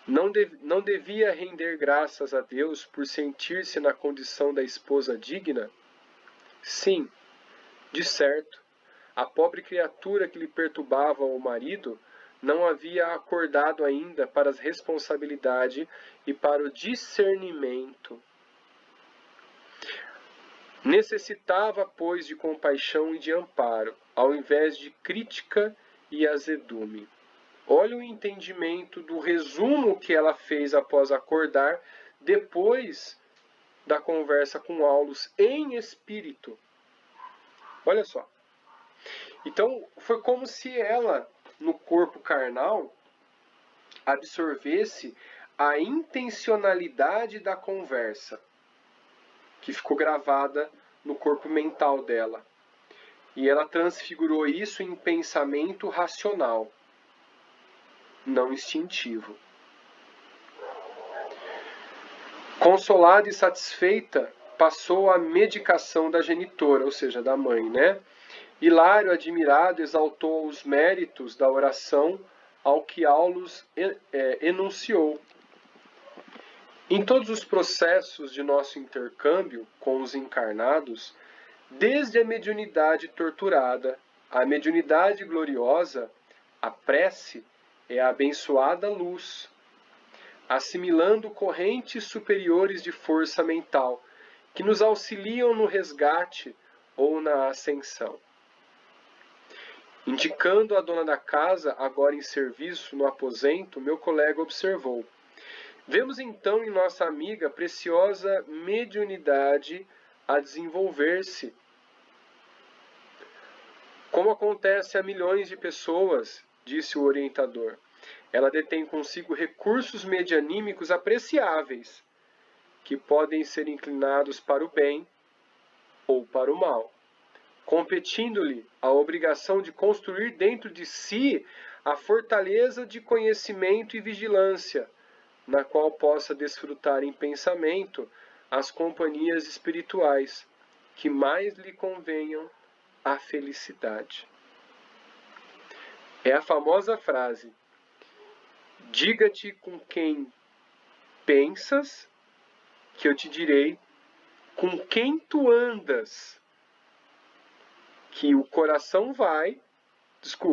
Não devia render graças a Deus por sentir-se na condição da esposa digna? Sim, de certo, a pobre criatura que lhe perturbava o marido não havia acordado ainda para a responsabilidade e para o discernimento. Necessitava, pois, de compaixão e de amparo, ao invés de crítica e azedume. Olha o entendimento do resumo que ela fez após acordar, depois da conversa com Aulus em espírito. Olha só. Então, foi como se ela, no corpo carnal, absorvesse a intencionalidade da conversa, que ficou gravada no corpo mental dela. E ela transfigurou isso em pensamento racional, não instintivo. Consolada e satisfeita, passou a medicação da genitora, ou seja, da mãe, né? Hilário, admirado, exaltou os méritos da oração ao que Aulus enunciou. Em todos os processos de nosso intercâmbio com os encarnados, desde a mediunidade torturada à mediunidade gloriosa, a prece é a abençoada luz, assimilando correntes superiores de força mental, que nos auxiliam no resgate ou na ascensão. Indicando a dona da casa, agora em serviço no aposento, meu colega observou: vemos então em nossa amiga preciosa mediunidade a desenvolver-se. Como acontece a milhões de pessoas, disse o orientador, ela detém consigo recursos medianímicos apreciáveis, que podem ser inclinados para o bem ou para o mal, competindo-lhe a obrigação de construir dentro de si a fortaleza de conhecimento e vigilância, na qual possa desfrutar em pensamento as companhias espirituais que mais lhe convenham à felicidade. É a famosa frase: diga-te com quem pensas, que eu te direi com quem tu andas. Que o coração vai,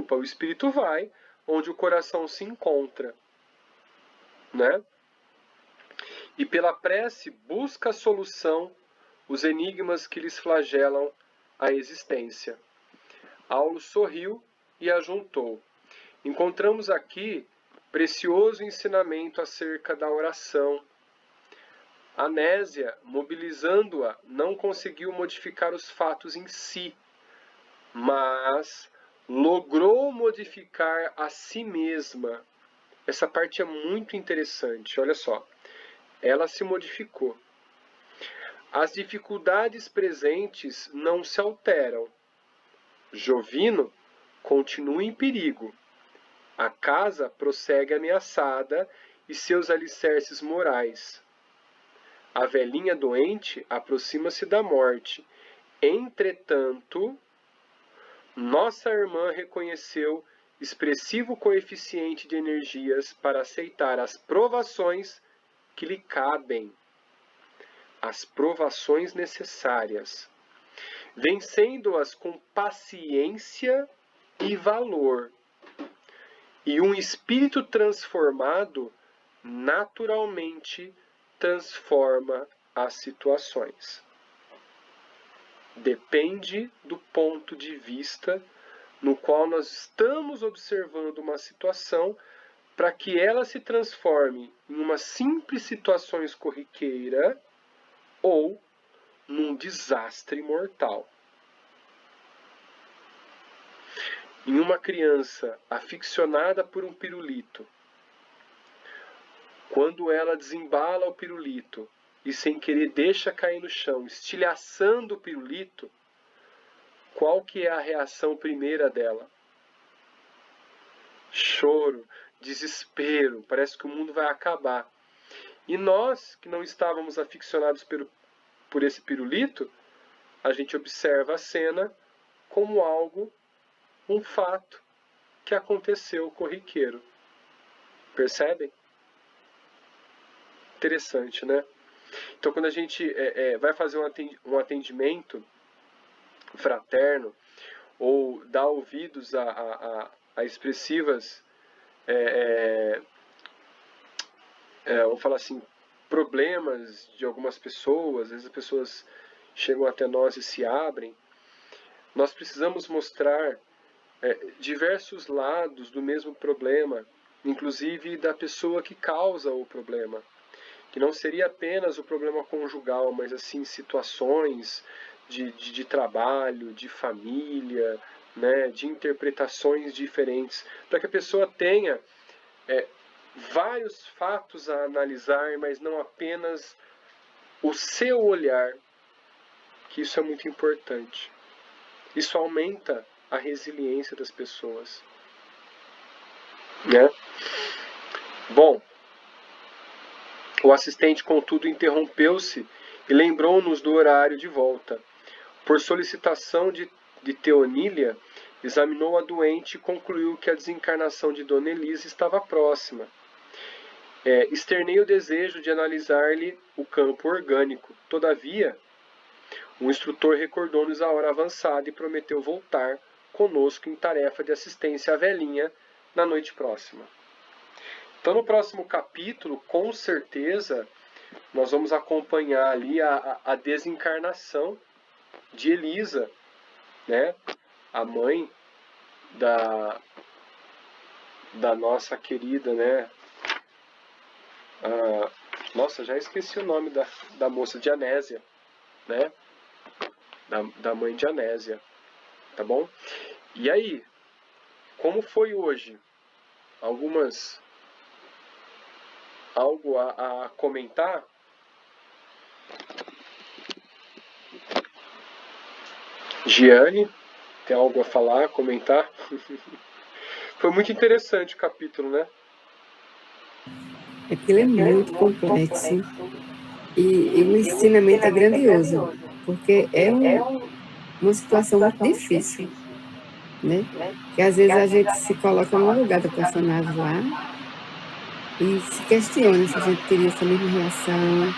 o espírito vai onde o coração se encontra, né? E pela prece busca a solução, os enigmas que lhes flagelam a existência. Aulo sorriu e ajuntou. Encontramos aqui precioso ensinamento acerca da oração. Anésia, mobilizando-a, não conseguiu modificar os fatos em si, mas logrou modificar a si mesma. Essa parte é muito interessante, olha só. Ela se modificou. As dificuldades presentes não se alteram. Jovino continua em perigo. A casa prossegue ameaçada e seus alicerces morais. A velhinha doente aproxima-se da morte. Entretanto, nossa irmã reconheceu expressivo coeficiente de energias para aceitar as provações que lhe cabem, as provações necessárias, vencendo-as com paciência e valor. E um espírito transformado naturalmente transforma as situações. Depende do ponto de vista no qual nós estamos observando uma situação para que ela se transforme em uma simples situação corriqueira ou num desastre mortal. Em uma criança aficionada por um pirulito, quando ela desembala o pirulito e sem querer deixa cair no chão, estilhaçando o pirulito, qual que é a reação primeira dela? Choro, desespero, parece que o mundo vai acabar. E nós, que não estávamos aficionados por esse pirulito, a gente observa a cena como algo, um fato que aconteceu corriqueiro. Percebem? Interessante, né? Então, quando a gente vai fazer um atendimento fraterno ou dá ouvidos a expressivas, vamos falar assim, problemas de algumas pessoas, às vezes as pessoas chegam até nós e se abrem, nós precisamos mostrar diversos lados do mesmo problema, inclusive da pessoa que causa o problema, que não seria apenas o problema conjugal, mas assim situações de trabalho, de família, né, de interpretações diferentes, para que a pessoa tenha vários fatos a analisar, mas não apenas o seu olhar, que isso é muito importante. Isso aumenta a resiliência das pessoas, né? Bom, o assistente, contudo, interrompeu-se e lembrou-nos do horário de volta. Por solicitação de Teonília, examinou a doente e concluiu que a desencarnação de Dona Elisa estava próxima. Externei o desejo de analisar-lhe o campo orgânico. Todavia, o instrutor recordou-nos a hora avançada e prometeu voltar conosco em tarefa de assistência à velhinha na noite próxima. Então, no próximo capítulo, com certeza, nós vamos acompanhar ali a desencarnação de Elisa, né? A mãe da nossa querida, né? Nossa, já esqueci o nome da moça, de Anésia, né? Da mãe de Anésia, tá bom? E aí, como foi hoje? Algo a comentar? Giane, tem algo a falar, comentar? Foi muito interessante o capítulo, né? Aquilo é muito complexo. E o ensinamento é grandioso, porque é uma situação muito difícil, né? Que às vezes a gente se coloca no lugar do personagem lá e se questiona se a gente teria essa mesma reação,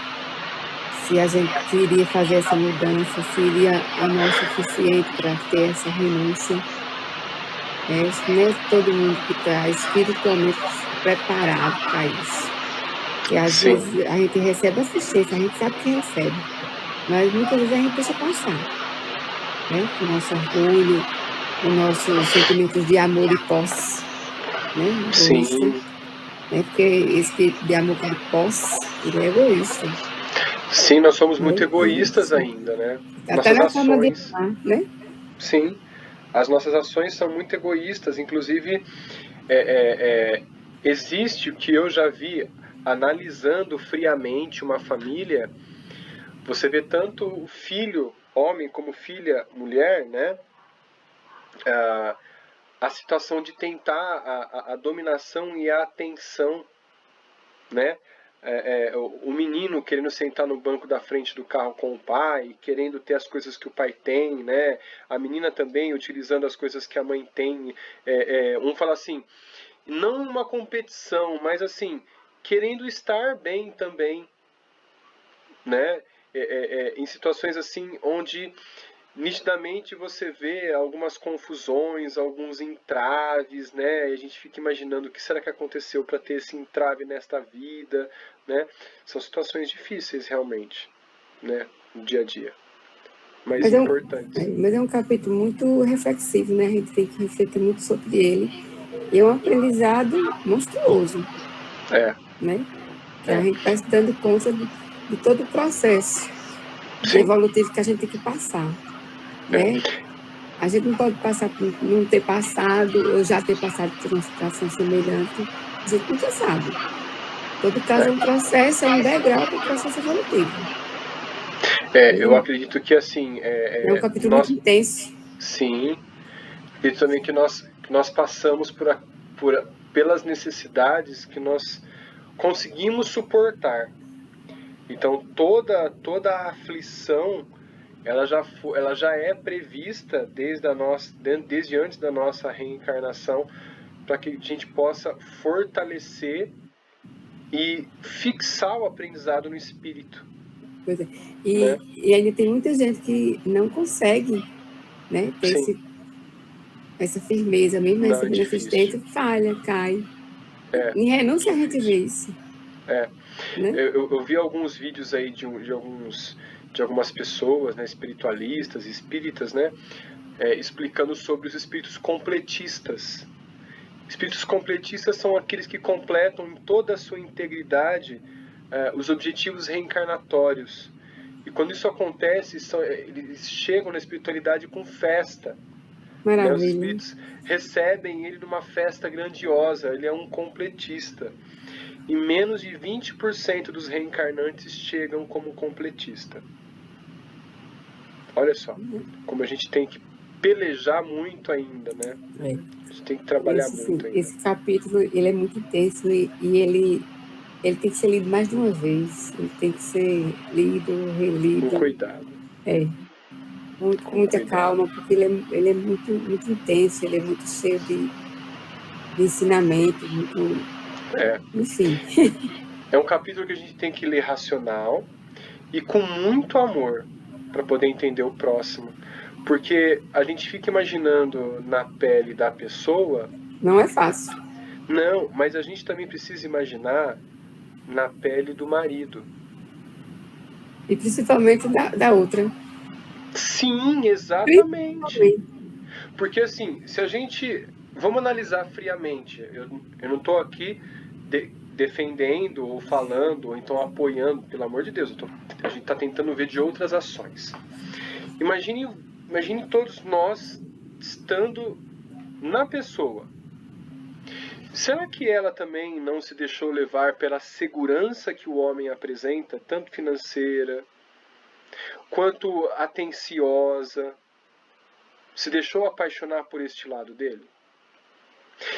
se a gente iria fazer essa mudança, se iria amar o suficiente para ter essa renúncia. Não é todo mundo que está espiritualmente preparado para isso. Que às Sim. vezes a gente recebe assistência, a gente sabe que recebe, mas muitas vezes a gente deixa passar, né? O nosso orgulho, o nosso sentimento de amor e posse, né? Egoísta, Sim. né? Porque esse tipo de amor de posse, ele é egoísta. Sim, nós somos muito né? egoístas ainda, né? Até Nossas na forma de ações. amar, né? Sim, as nossas ações são muito egoístas. Inclusive, existe o que eu já vi analisando friamente uma família. Você vê tanto o filho homem como filha mulher, né? A situação de tentar a dominação e a atenção, né? O menino querendo sentar no banco da frente do carro com o pai, querendo ter as coisas que o pai tem, né? A menina também utilizando as coisas que a mãe tem. Um fala assim, não uma competição, mas assim, querendo estar bem também, né? Em situações assim onde nitidamente você vê algumas confusões, alguns entraves, né? E a gente fica imaginando o que será que aconteceu para ter esse entrave nesta vida, né? São situações difíceis realmente, né? No dia a dia, mas importantes. Mas é um capítulo muito reflexivo, né? A gente tem que refletir muito sobre ele. E é um aprendizado monstruoso, né? Que a gente vai se dando conta de todo o processo evolutivo que a gente tem que passar, né? A gente não pode passar por não ter passado ou já ter passado por uma situação semelhante. A gente nunca sabe. Todo caso é um processo, é um degrau para o processo evolutivo. Eu acredito que assim... É um capítulo muito intenso. Sim. Acredito também que nós passamos pelas necessidades que nós conseguimos suportar. Então toda a aflição ela já é prevista desde antes da nossa reencarnação, para que a gente possa fortalecer e fixar o aprendizado no espírito. Pois é. E ainda tem muita gente que não consegue, né, ter essa firmeza, mesmo recebendo assistência, falha, cai. Em renúncia a gente vê isso. Né? Eu vi alguns vídeos aí de algumas pessoas, né, espiritualistas, espíritas, né, explicando sobre os espíritos completistas. Espíritos completistas são aqueles que completam em toda a sua integridade os objetivos reencarnatórios. E quando isso acontece, eles chegam na espiritualidade com festa. Né? Os espíritos recebem ele numa festa grandiosa. Ele é um completista. E menos de 20% dos reencarnantes chegam como completista. Olha só, como a gente tem que pelejar muito ainda, né? A gente tem que trabalhar muito ainda. Esse capítulo, ele é muito intenso e ele tem que ser lido mais de uma vez. Ele tem que ser lido, relido. Com cuidado. Com muita calma, porque ele é muito, muito intenso, ele é muito cheio de ensinamento, muito... Enfim. É um capítulo que a gente tem que ler racional e com muito amor para poder entender o próximo. Porque a gente fica imaginando na pele da pessoa... Não é fácil. Não, mas a gente também precisa imaginar na pele do marido. E principalmente da outra. Sim, exatamente. Porque assim, se a gente... Vamos analisar friamente. Eu não estou aqui defendendo ou falando, ou então apoiando, pelo amor de Deus. A gente está tentando ver de outras ações. Imagine todos nós estando na pessoa. Será que ela também não se deixou levar pela segurança que o homem apresenta, tanto financeira, quanto atenciosa, Se deixou apaixonar por este lado dele?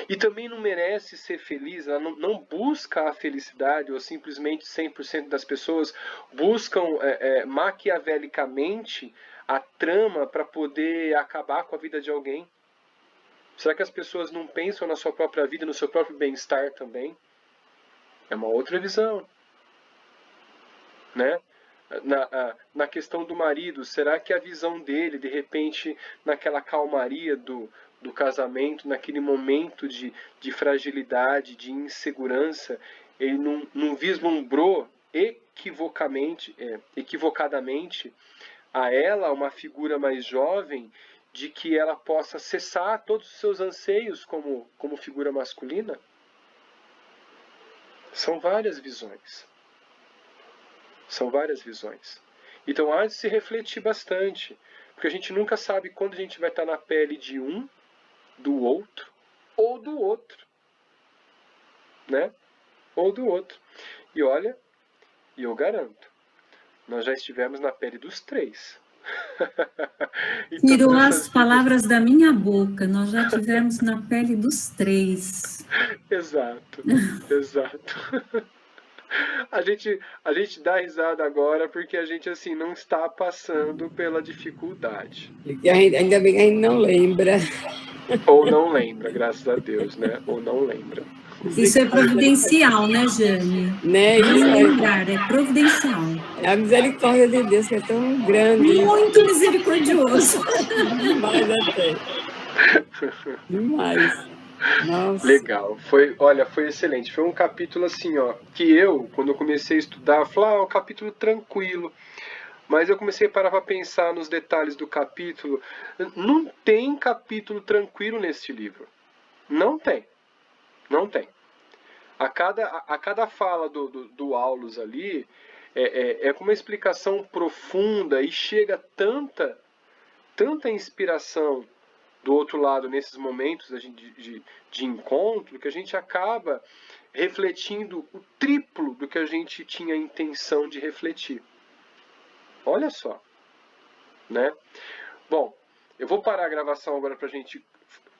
E também não merece ser feliz, ela não busca a felicidade, ou simplesmente 100% das pessoas buscam maquiavelicamente a trama para poder acabar com a vida de alguém. Será que as pessoas não pensam na sua própria vida, no seu próprio bem-estar também? É uma outra visão. Né? Na questão do marido, será que a visão dele, de repente, naquela calmaria do casamento, naquele momento de fragilidade, de insegurança, ele não vislumbrou equivocadamente a ela, uma figura mais jovem, de que ela possa cessar todos os seus anseios como figura masculina? São várias visões. São várias visões. Então há de se refletir bastante, porque a gente nunca sabe quando a gente vai estar na pele de um, do outro, ou do outro. Né? Ou do outro. E olha, eu garanto, nós já estivemos na pele dos três. Então, tirou as palavras da minha boca, nós já tivemos na pele dos três. Exato, exato. A gente dá risada agora porque a gente assim não está passando pela dificuldade. Ainda bem que a gente não lembra. Ou não lembra, graças a Deus, né? Ou não lembra. Isso é providencial, né, Jane? Né? Não lembrar, é providencial. É a misericórdia de Deus que é tão grande. Muito misericordioso. Demais até. Demais. Nossa. Legal, foi excelente. Foi um capítulo assim, ó, que quando eu comecei a estudar, falei, é um capítulo tranquilo. Mas eu comecei a parar para pensar nos detalhes do capítulo. Não tem capítulo tranquilo neste livro. Não tem. Não tem. A cada fala do Aulus ali é com uma explicação profunda e chega tanta inspiração do outro lado nesses momentos de encontro que a gente acaba refletindo o triplo do que a gente tinha a intenção de refletir. Olha só, né? Bom, eu vou parar a gravação agora para a gente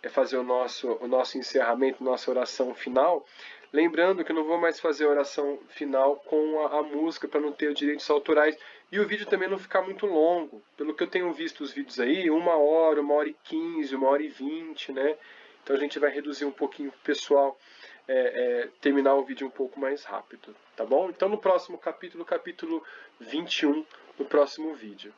fazer o nosso encerramento, nossa oração final. Lembrando que eu não vou mais fazer a oração final com a música para não ter os direitos autorais e o vídeo também não ficar muito longo. Pelo que eu tenho visto os vídeos aí, 1 hora, 1h15, 1h20, né? Então a gente vai reduzir um pouquinho para o pessoal terminar o vídeo um pouco mais rápido, tá bom? Então no próximo capítulo 21, no próximo vídeo.